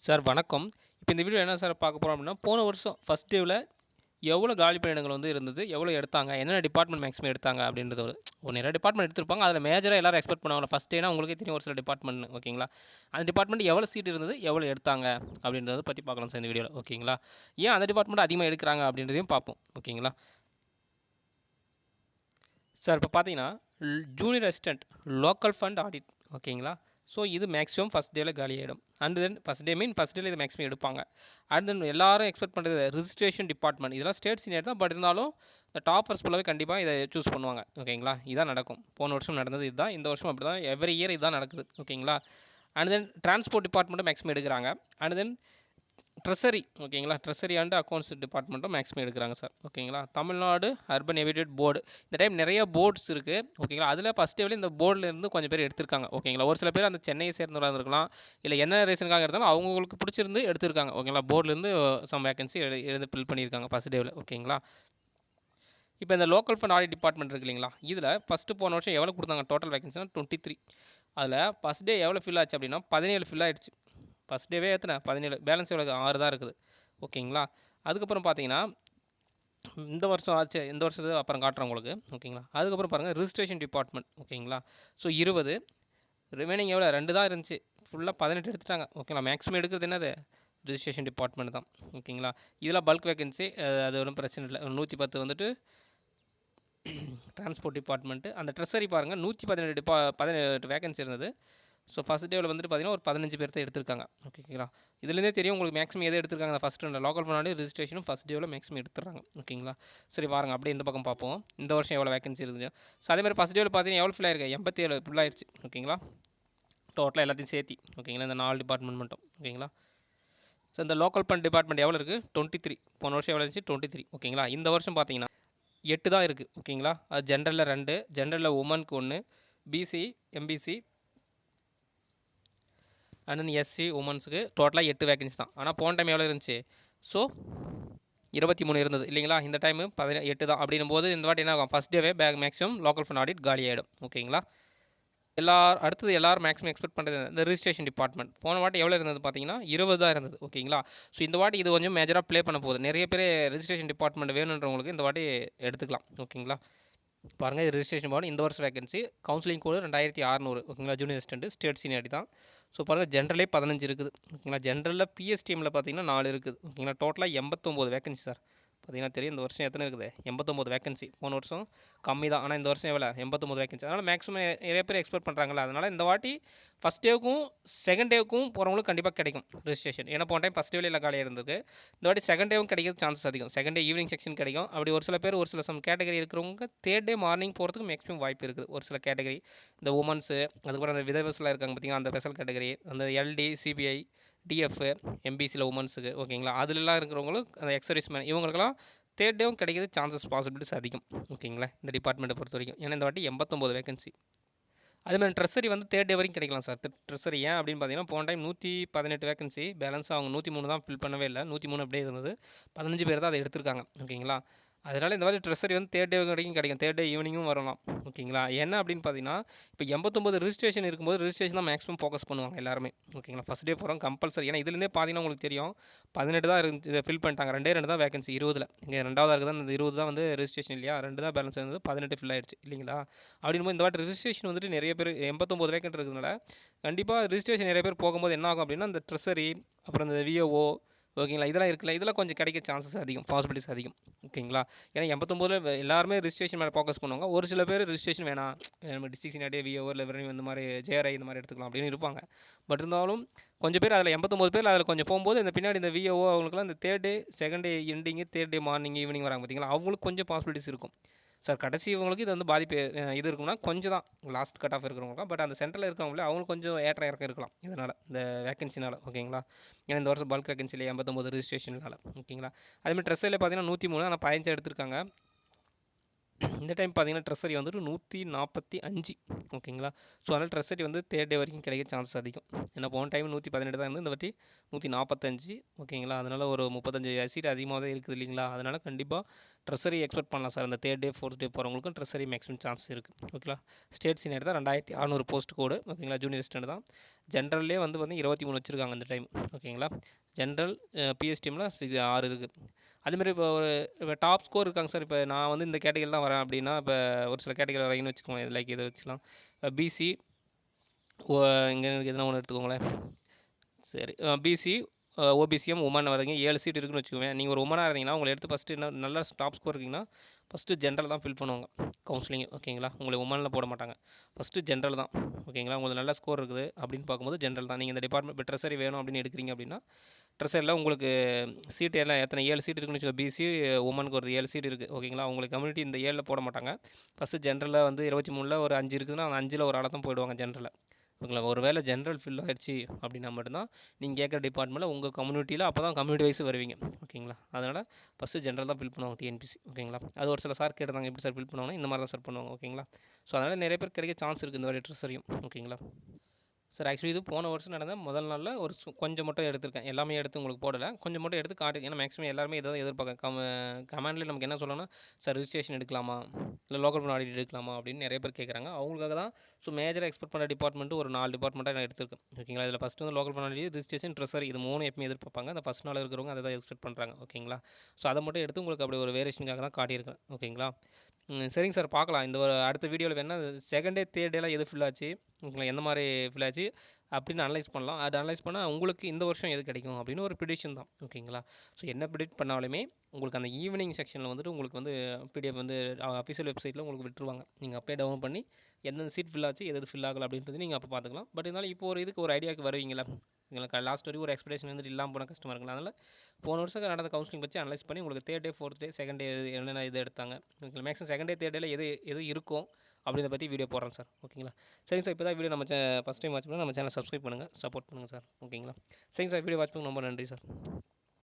Sir வணக்கம். இப்போ இந்த வீடியோ என்ன சார் பார்க்க போறோம் அப்படின்னா, போன வருஷம் ஃபர்ஸ்ட் டேவ்ல எவ்வளோ காலி பணியிடங்கள் வந்து இருந்தது? எவ்வளோ எடுத்தாங்க? என்னென்ன டிபார்ட்மெண்ட் மேக்ஸிமம் எடுத்தாங்க? அப்படின்றது நிறைய டிபார்ட்மெண்ட் எடுத்திருப்பாங்க. அதில மேஜரா எல்லாரும் எக்ஸ்பெக்ட் பண்ணுவாங்கல்ல, ஃபர்ஸ்ட் டேனா உங்களுக்கே தெரியும் ஒரு சில டிபார்ட்மெண்ட்னு ஓகேங்களா? அந்த டிபார்ட்மெண்ட் எவ்வளோ சீட் இருந்தது? எவ்வளோ எடுத்தாங்க? அப்படின்றத பத்தி பார்க்கலாம் சார் இந்த வீடியோல ஓகேங்களா? ஏன் அந்த டிபார்ட்மெண்ட் அதிகமா எடுக்குறாங்க? அப்படின்றதையும் பார்ப்போம் ஓகேங்களா? சார் இப்போ பார்த்தீங்கன்னா, junior assistant local fund audit ஓகேங்களா? ஸோ இது மேக்ஸிமம் ஃபர்ஸ்ட் டேல காலியாயிடும். And then first day mean first டேல இது மேக்ஸிமம் எடுப்பாங்க. அண்ட் தென் எல்லாரும் எக்ஸ்பெக்ட் பண்ணுறது ரிஜிஸ்ட்ரேஷன் டிபார்ட்மெண்ட். இதெல்லாம் ஸ்டேட் சீனியர் தான். பட் இருந்தாலும் இந்த டாப்பர்ஸ் ஃபுல்லாவே கண்டிப்பாக இதை சூஸ் பண்ணுவாங்க ஓகேங்களா? இதான் நடக்கும். போன வருஷம் நடந்தது இதுதான். இந்த வருஷம் அப்படி தான். எவ்ரி இயர் இதுதான் நடக்குது ஓகேங்களா? அண்ட் தென் டிரான்ஸ்போர்ட் டிபார்ட்மெண்ட்டும் மேக்ஸிமம் எடுக்கிறாங்க. அண்ட் தென் ட்ரெஸரி ஓகேங்களா? ட்ரெஸரி அண்ட் அக்கௌண்ட்ஸ் டிபார்ட்மெண்ட்டும் மேக்ஸிமம் எடுக்கிறாங்க சார் ஓகேங்களா? தமிழ்நாடு அர்பன் எவிடேட் போர்டு இந்த டைம் நிறைய போர்ட்ஸ் இருக்குது ஓகேங்களா? அதில் ஃபஸ்ட் டேவில் இந்த போர்டில் இருந்து கொஞ்சம் பேர் எடுத்திருக்காங்க ஓகேங்களா? ஒரு சில பேர் அந்த சென்னையை சேர்ந்தவராக இருந்திருக்கலாம், இல்லை என்ன ரீசனுக்காக எடுத்தாலும் அவங்களுக்கு பிடிச்சிருந்து எடுத்திருக்காங்க ஓகேங்களா? போர்ட்லேருந்து சம் வேகன்சி எழுதி ஃபில் பண்ணியிருக்காங்க ஃபஸ்ட் டேவில் ஓகேங்களா? இப்போ இந்த லோக்கல் ஃபண்ட் ஆடிட் டிபார்ட்மெண்ட் இருக்கு இல்லைங்களா? இதில் ஃபஸ்ட்டு போன வருஷம் எவ்வளோ கொடுத்தாங்க டோட்டல் வேகன்சினா 23. அதில் ஃபஸ்ட் டே எவ்வளோ ஃபில் ஆச்சு அப்படின்னா 17 ஃபில் ஆகிடுச்சு. ஃபஸ்ட் டேவே எத்தனை 17, பேலன்ஸ் எவ்வளோ 6 தான் இருக்குது ஓகேங்களா? அதுக்கப்புறம் பார்த்தீங்கன்னா இந்த வருஷம் ஆச்சு, இந்த வருஷத்துக்கு அப்புறம் காட்டுறேன் உங்களுக்கு ஓகேங்களா? அதுக்கப்புறம் பாருங்கள் ரிஜிஸ்ட்ரேஷன் டிபார்ட்மெண்ட் ஓகேங்களா? ஸோ 20, ரிமைனிங் எவ்வளோ 2 தான் இருந்துச்சு, ஃபுல்லாக 18 எடுத்துட்டாங்க ஓகேங்களா? மேக்ஸிமம் எடுக்கிறது என்னது ரிஜிஸ்ட்ரேஷன் டிபார்ட்மெண்ட் தான் ஓகேங்களா? இதில் பல்க் வேகன்சி அது ஒன்றும் பிரச்சனை இல்லை. 110 வந்துட்டு டிரான்ஸ்போர்ட் டிபார்ட்மெண்ட்டு. அந்த ட்ரெஸரி பாருங்கள் 117 18 வேகன்சி இருந்தது. ஸோ ஃபஸ்ட் டேவில் வந்துட்டு பார்த்தீங்கன்னா ஒரு 15 பேர் தான் எடுத்திருக்காங்க ஓகேங்களா? இதுலேருந்தே தெரியும் உங்களுக்கு மேக்ஸிமம் எதை எடுத்திருக்காங்க. ஃபஸ்ட்டு இந்த லோக்கல் ஃபண்ட் ரிஜிஸ்ட்ரேஷனும் ஃபஸ்ட் டேவில் மேக்ஸிமம் எடுத்துறாங்க ஓகேங்களா? சரி பாருங்கள் அப்படியே இந்த பக்கம் பார்ப்போம். இந்த வருஷம் எவ்வளோ வேகன்சி இருந்துச்சு. ஸோ அதேமாதிரி ஃபஸ்ட் டேவில் பார்த்தீங்கன்னா எவ்வளோ ஃபில் ஆயிருக்கு 87 ஃபுல் ஆயிடுச்சு ஓகேங்களா? டோட்டலாக எல்லாத்தையும் சேர்த்தி ஓகேங்களா? இந்த 4 டிபார்ட்மெண்ட் மட்டும் ஓகேங்களா? ஸோ இந்த லோக்கல் ஃபண்ட் டிபார்ட்மெண்ட் எவ்வளோ இருக்குது 23. போன வருஷம் எவ்வளோ இருந்துச்சு 23 ஓகேங்களா? இந்த வருஷம் பார்த்தீங்கன்னா 8 தான் இருக்குது ஓகேங்களா? அது ஜென்ரலில் 2, ஜென்ரலில் உமனுக்கு 1, BC MBC and then SC உமன்ஸுக்கு டோட்டலாக 8 வேகன்சி தான். ஆனால் போன டைம் எவ்வளோ இருந்துச்சு, ஸோ 23 இருந்தது இல்லைங்களா? இந்த டைமு 8 தான். அப்படின்னும் போது இந்த வாட்டி என்ன ஆகும், ஃபஸ்ட் டேவே மேக்ஸிமம் லோக்கல் ஃபண்ட் ஆடிட் காலி ஆகிடும் ஓகேங்களா? அடுத்தது எல்லோரும் மேக்ஸிமம் எக்ஸ்பெக்ட் பண்ணுறது இந்த ரிஜிஸ்ட்ரேஷன் டிபார்ட்மெண்ட். போன வாட்டி எவ்வளோ இருந்தது பார்த்தீங்கன்னா 20 தான் இருந்தது ஓகேங்களா? ஸோ இந்த வாட்டி இது கொஞ்சம் மேஜராக ப்ளே பண்ண போகுது. நிறைய பேர் ரிஜிஸ்ட்ரேஷன் டிபார்ட்மெண்ட் வேணுன்றவங்களுக்கு இந்த வாட்டி எடுத்துக்கலாம் ஓகேங்களா? பாருங்கள் இது ரிஜிஸ்ட்ரேஷன் போர்டு இந்த வருஷம் வேகன்சி கவுன்சிலிங் கோடு 2600 ஓகேங்களா? ஜூனியர் அசிஸ்டன்ட் ஸ்டேட் சீனியாரிட்டி தான். ஸோ பாருங்கள் ஜென்ரலே 15 இருக்குது ஓகேங்களா? ஜென்ரலில் பிஎஸ்டிஎம்மில் பார்த்தீங்கன்னா 4 இருக்குது ஓகேங்களா? டோட்டலாக 89 வேகன்சி சார். பார்த்தீங்கன்னா தெரியும் இந்த வருஷம் எத்தனை இருக்குது 89 வேகன்சி. போன வருஷம் கம்மி தான், ஆனால் இந்த வருஷம் எவ்வளோ 89 வேகன்சி. அதனால் மேக்ஸிமம் நிறைய பேர் எக்ஸ்பெக்ட் பண்ணுறாங்களா, அதனால் இந்த வாட்டி ஃபஸ்ட் டேவுக்கும் செகண்ட் டேவுக்கும் போகிறவங்களுக்கு கண்டிப்பாக கிடைக்கும் ரிஜிஸ்ட்ரேஷன். ஏன்னா போன டைம் ஃபஸ்ட் டேவில் எல்லாம் காலியாக இருந்தது. இந்த வாட்டி செகண்ட் டேவும் கிடைக்கிறது சான்சஸ் அதிகம். செகண்ட் டே ஈவினிங் செக்ஷன் கிடைக்கும். அப்படி ஒரு சில பேர் ஒரு சில சம் கேட்டகரி இருக்கிறவங்க தேர்ட் டே மார்னிங் போகிறதுக்கு மேக்ஸிமம் வாய்ப்பு இருக்குது. ஒரு சில கேட்டகரி இந்த உமன்ஸு, அதுக்கப்புறம் அந்த விதவஸ்லாம் இருக்காங்க பார்த்தீங்கன்னா அந்த ஸ்பெஷல் கேட்டகரி, அந்த எல்டி சிபிஐ டிஎஃப் எம்பிசியில் உமன்ஸுக்கு ஓகேங்களா? அதுலலாம் இருக்கிறவங்களும் அந்த எக்ஸர்வீஸ் மேன் இவங்களுக்கெல்லாம் தேர்ட் டேவும் கிடைக்கிறது சான்சஸ் பாசிபிலிட்டிஸ் அதிகம் ஓகேங்களா? இந்த டிபார்ட்மெண்ட்டை பொறுத்த வரைக்கும். ஏன்னா இந்த வாட்டி 89 வேகன்சி. அதேமாதிரி ட்ரெஸரி வந்து தேர்ட் டே வரைக்கும் கிடைக்கலாம் சார். ட்ரெஸரி ஏன் அப்படின்னு பார்த்தீங்கன்னா போன டைம் 118 வேகன்சி பேலன்ஸ் அவங்க 103 தான் ஃபில் பண்ணவே இல்லை. 103 அப்படியே இருந்தது. 15 பேர் தான் அதை எடுத்திருக்காங்க ஓகேங்களா? அதனால் இந்த மாதிரி ட்ரெஸரி வந்து தேர்ட் டே வரைக்கும் கிடைக்கும். தேர்ட் டே ஈவினிங்கும் வரலாம் ஓகேங்களா? என்ன அப்படின்னு பார்த்தீங்கன்னா இப்போ 89 ரிஜிஸ்ட்ரேஷன் இருக்கும்போது ரிஜிஸ்ட்ரேஷன் தான் மேக்ஸிமம் ஃபோக்கஸ் பண்ணுவாங்க எல்லாருமே ஓகேங்களா? ஃபஸ்ட் டே போகிறோம் கம்பல்சரி. ஏன்னா இதுலேருந்தே பார்த்தீங்கன்னா உங்களுக்கு தெரியும் 18 தான் இருந்துச்சு ஃபில் பண்ணிட்டாங்க. 2 தான் வேகன்சி 20ல். இங்கே ரெண்டாவதாக இருக்குது அந்த 20 தான் வந்து ரிஜிஸ்ட்ரேஷன் இல்லையா? 2 தான் பேலன்ஸ் இருந்தது. 18 ஃபில் ஆயிடுச்சு இல்லைங்களா? அப்படின்போது இந்த வாட்டி ரிஜிஸ்ட்ரேஷன் வந்துட்டு நிறைய பேர் 89 வேக்கன்ட் இருக்கிறதுனால கண்டிப்பாக ரிஜிஸ்ட்ரேஷன் நிறைய பேர் போகும்போது என்ன ஆகும் அப்படின்னா இந்த ட்ரெஸரி அப்புறம் இந்த விஓஓ ஓகேங்களா இதெல்லாம் இருக்குல்ல, இதெல்லாம் கொஞ்சம் கிடைக்க சான்சஸ் அதிகம், பாசிபிலிட்டிஸ் அதிகம் ஓகேங்களா? ஏன்னா 89 எல்லாருமே ரிஜிஸ்ட்ரேஷன் மேலே ஃபோக்கஸ் பண்ணுவாங்க. ஒரு சில பேர் ரிஜிஸ்ட்ரேஷன் வேணாம், நம்ம டிஸ்ட்ரிக்ட் சீனியாரிட்டி விஓஓ இல்லை ரெவென்யூ இந்த மாதிரி ஜேஆர்ஐ இந்த மாதிரி எடுத்துக்கலாம் அப்படின்னு இருப்பாங்க. பட் இருந்தாலும் கொஞ்சம் பேர் அதில் 89 பேர் அதில் கொஞ்சம் போகும்போது இந்த பின்னாடி இந்த விஓஓ அவங்களுக்குலாம் இந்த third day second day ending third day morning evening வராங்க பார்த்தீங்களா, அவங்களுக்கு கொஞ்சம் பாசிபிலிட்டிஸ் இருக்கும் சார். கடைசி இவங்களுக்கு இது வந்து பாதிப்பு இது இருக்கும்னா கொஞ்சம் தான் லாஸ்ட் கட் ஆஃப் இருக்கிறவங்க. பட் அந்த சென்டரில் இருக்கிறவங்களே அவங்களுக்கு கொஞ்சம் ஏற்ற இறக்கம் இருக்கலாம் இதனால், இந்த வேகன்சினால் ஓகேங்களா? ஏன்னா இந்த வருஷம் பல்க் வேகன்சியில் 89 ரிஜிஸ்ட்ரேஷனால் ஓகேங்களா? அதேமாதிரி ட்ரெஸ்ஸில் பார்த்தீங்கன்னா 103 ஆனால் 15 எடுத்திருக்காங்க. இந்த டைம் பார்த்தீங்கன்னா ட்ரெஸரி வந்துட்டு 145 ஓகேங்களா? ஸோ அதனால் ட்ரெஸரி வந்து தேர்ட் டே வரைக்கும் கிடைக்க சான்சஸ் அதிகம். ஏன்னா போன டைம் 118 தான் இருந்து இந்த வாட்டி 145 ஓகேங்களா? அதனால் ஒரு 35 சீட் அதிகமாக தான் இருக்குது இல்லைங்களா? அதனால் கண்டிப்பாக ட்ரெஸரி எக்ஸ்பெக்ட் பண்ணலாம் சார். இந்த 3rd டே 4th டே போகிறவங்களுக்கும் ட்ரெஸரி மேக்ஸிமம் சான்ஸ் இருக்குது. ஓகேங்களா. ஸ்டேட் சீனியர் தான் 2600 போஸ்ட் கோடு. ஓகேங்களா. ஜூனியர் அசிஸ்டன்ட் தான். ஜென்ரல்லே வந்து பார்த்தீங்கன்னா 23 வச்சுருக்காங்க இந்த டைம். ஓகேங்களா. ஜென்ரல் பிஎஸ்டிஎம்மில் 6 இருக்குது. அதேமாதிரி இப்போ டாப் ஸ்கோர் இருக்காங்க சார். இப்போ நான் வந்து இந்த கேட்டகரியில் தான் வரேன் அப்படின்னா, இப்போ ஒரு சில கேட்டகரி வரீங்கன்னு வச்சுக்கோங்க. லைக் இதை வச்சுக்கலாம். பிசி இங்கே எதுனா ஒன்று எடுத்துக்கோங்களேன். சரி, பிசி ஓபிசிஎம் உமன் வரீங்க, 7 சீட் இருக்குன்னு வச்சுக்கோங்க. நீங்கள் ஒரு உமனாக இருந்தீங்கன்னா உங்களை எடுத்து ஃபஸ்ட்டு என்ன நல்லா டாப் ஸ்கோர் இருக்கீங்கன்னா ஃபஸ்ட்டு ஜென்ரல் தான் ஃபில் பண்ணுவாங்க கவுன்சிலிங். ஓகேங்களா. உங்களை உமனில் போட மாட்டாங்க. ஃபஸ்ட்டு ஜென்ரல் தான். ஓகேங்களா. உங்களுக்கு நல்ல ஸ்கோர் இருக்குது அப்படின்னு பார்க்கும்போது ஜென்ரல் தான். நீங்கள் இந்த டிபார்ட்மெண்ட் இப்போ ட்ரெஸரி வேணும் அப்படின்னு எடுக்கிறீங்க அப்படின்னா ட்ரெஸரியில் உங்களுக்கு சீட் எல்லாம் எத்தனை 7 சீட் இருக்குன்னு வச்சுக்கோங்க. பிசி உமனுக்கு ஒரு 7 சீட் இருக்குது. ஓகேங்களா. உங்களுக்கு கம்யூனிட்டி இந்த 7ல் போட மாட்டாங்க. ஃபஸ்ட்டு ஜென்ரலில் வந்து 23ல் ஒரு 5 இருக்குதுன்னா அந்த 5ல் ஒரு ஆளை தான் போயிடுவாங்க ஜென்ரலில். ஓகேங்களா. ஒரு வேளை ஜென்ரல் ஃபில் ஆகிடுச்சு அப்படின்னா மட்டும்தான் நீங்கள் கேட்குற டிபார்ட்மெண்ட்டில் உங்கள் கம்யூனிட்டியில் அப்போ தான் கம்யூனிட்டி வைஸ் வருவீங்க. ஓகேங்களா. அதனால் ஃபஸ்ட்டு ஜென்ரல் தான் ஃபில் பண்ணுவாங்க டிஎன்பிசி. ஓகேங்களா. அது ஒரு சில சார் கேட்டிருந்தாங்க எப்படி சார் ஃபில் பண்ணுவாங்கன்னா இந்த மாதிரி தான் சார் பண்ணுவாங்க. ஓகேங்களா. ஸோ அதனால் நிறைய பேர் கிடைக்க சான்ஸ் இருக்குது இந்த வாட்டி ட்ரெஸரியும். ஓகேங்களா. சார் ஆக்சுவலி இது போன வருஷம் நடந்த முதல் நாளில் ஒரு கொஞ்சம் மட்டும் எடுத்திருக்கேன். எல்லாமே எடுத்து உங்களுக்கு போடலை. கொஞ்சம் மட்டும் எடுத்து காட்டுங்க. ஏன்னா மேக்ஸிமம் எல்லாருமே இதை தான் எதிர்பார்க்க கமெண்ட்லேயே நமக்கு என்ன சொல்லணும்னா சார் ரிஜிஸ்ட்ரேஷன் எடுக்கலாமா இல்லை லோக்கல் ஃபண்ட் ஆடிட் எடுக்கலாமா அப்படின்னு நிறைய பேர் கேட்குறாங்க. அவங்களுக்காக தான் ஸோ மேஜராக எக்ஸ்பெக்ட் பண்ணுற டிபார்ட்மெண்ட்டு ஒரு 4 டிபார்ட்மெண்ட்டாக நான் எடுத்திருக்கேன். ஓகேங்களா. இதில் ஃபஸ்ட்டு வந்து local fund audit, registration, treasury இது 3 எப்பவுமே எதிர்பார்ப்பாங்க. அந்த ஃபஸ்ட் நாள் இருக்கிறவங்க அதை தான் எக்ஸ்பெக்ட் பண்ணுறாங்க. ஓகேங்களா. ஸோ அதை மட்டும் எடுத்து உங்களுக்கு அப்படி ஒரு வேரியேஷனுக்காக தான் காட்டியிருக்கேன். ஓகேங்களா. சரிங்க சார், பார்க்கலாம். இந்த ஒரு அடுத்த வீடியோவில் வேணால் செகண்ட் டே 3rd டேலாம் எது ஃபில் ஆச்சு, ஓகேங்களா, எந்த மாதிரி ஃபில் ஆச்சு அப்படின்னு அனலைஸ் பண்ணலாம். அது அனலைஸ் பண்ணால் உங்களுக்கு இந்த வருஷம் எது கிடைக்கும் அப்படின்னு ஒரு ப்ரிடிக்ஷன் தான். ஓகேங்களா. ஸோ என்ன ப்ரிடிக்ட் பண்ணாலுமே உங்களுக்கு அந்த ஈவினிங் செக்ஷனில் வந்துட்டு உங்களுக்கு வந்து பிடிஎஃப் வந்து அஃபிஷியல் வெப்சைட்டில் உங்களுக்கு விட்டுருவாங்க. நீங்கள் அப்பயே டவுன் பண்ணி எந்தெந்த சீட் ஃபில் ஆச்சு எது ஃபில் ஆகலை அப்படின்றது நீங்கள் அப்போ பார்த்துக்கலாம். பட் இருந்தாலும் இப்போ ஒரு இதுக்கு ஒரு ஐடியாவுக்கு வருவீங்களா. எங்களுக்கு லாஸ்ட் வரைக்கும் ஒரு எக்ஸ்பெக்டேஷன் வந்துட்டு இல்லாமல் போன கஷ்டமாக இருக்குங்களா. அதனால் போன வருஷம் நடந்த கவுன்சிலிங் வச்சு அனலைஸ் பண்ணி உங்களுக்கு 3rd டே 4th டே 2nd டே என்னென்ன இது எடுத்தாங்க. ஓகே, மேக்ஸிமம் 2nd டே 3rd டேல எது இருக்கும் அப்படின்றத பற்றி வீடியோ போடுறேன் சார். ஓகேங்களா. சரிங்க சார், இப்போ தான் வீடியோ நம்ம ஃபஸ்ட் டைம் வாட்ச் பண்ணால் நம்ம சேனல் சப்ஸ்கிரைப் பண்ணுங்கள், சப்போர்ட் பண்ணுங்கள் சார். ஓகேங்களா. சரிங்க சார், வீடியோ வாட்ச் பண்ண ரொம்ப நன்றி சார்.